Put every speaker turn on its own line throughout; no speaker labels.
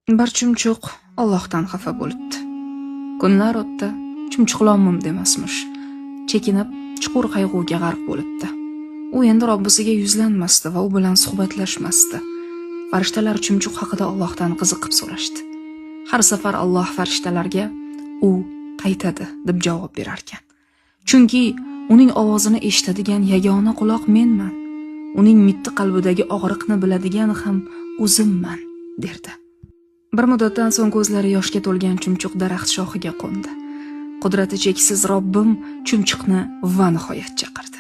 Bir chumchuq Allohdan xafa bo'libdi. Kunlar o'tdi, chumchuqlonmim demasmish. Chekinib, chuqur qayg'uga g'arq bo'libdi. U endi Robbisiga yuzlanmasdi va u bilan suhbatlashmasdi. Farishtalar chumchuq haqida Allohdan qiziqib so'rashdi. Har safar Alloh farishtalarga u qaytadi deb javob berar ekan. Chunki uning ovozini eshitadigan yagona quloq menman. Uning mitti qalbidagi og'riqni biladigan ham o'zimman, derdi. Bir muddatdan so'ng ko'zlari yoshga to'lgan chumchuq daraxt shoxiga qo'ndi. Qudrati cheksiz Robbim chumchuqni va nihoyat chaqirdi.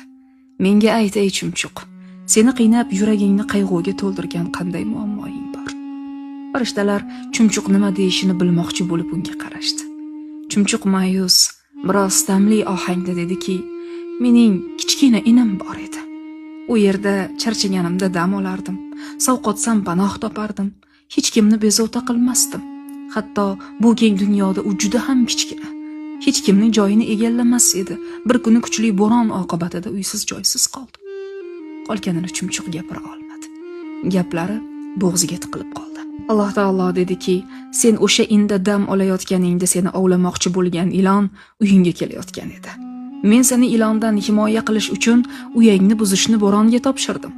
Menga ayt ey chumchuq, seni qiynab yuragingni qayg'uga to'ldirgan qanday muammoing bor? Farishtalar chumchuq nima deyishini bilmoqchi bo'lib unga qarashdi. Chumchuq ma'yus, biroz tamli ohangda dediki, mening kichkina inim bor edi. U yerda charchaganimda dam olardim, sovqotsam panoh topardim. Hech kimni bezovta qilmasdim. Hatto bu keng dunyoda u juda ham kichkina. Hech kimning joyini egallamas edi. Bir kuni kuchli bo'ron oqibatida uysiz joysiz qoldi. Qolganini chumchuq gapira olmadi. Gaplari bo'g'ziga tiqilib qoldi. Alloh taolo dediki, sen o'sha inda dam olayotganingda seni ovlamoqchi bo'lgan ilon uyingga kelayotgan edi. Men seni ilondan himoya qilish uchun uyingni buzishni bo'ronga topshirdim.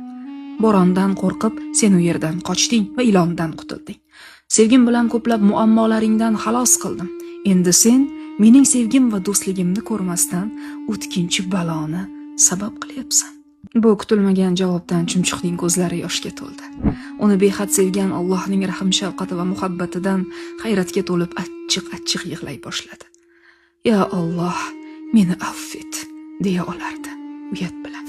Bo'rondan qo'rqib, sen u yerdan qochding va ilondan qutulding. Sevgim bilan ko'plab muammolaringdan xalos qildim. Endi sen mening sevgim va do'stligimni ko'rmasdan o'tkinchi baloni sabab qilyapsan. Bu kutilmagan javobdan chumchuqning ko'zlari yoshga to'ldi. Uni behad sevgan Allohning rahim shafqati va muhabbatidan hayratga to'lib achchiq yig'lay boshladi. Ya Alloh, meni affet, deya olardi uyat bilan.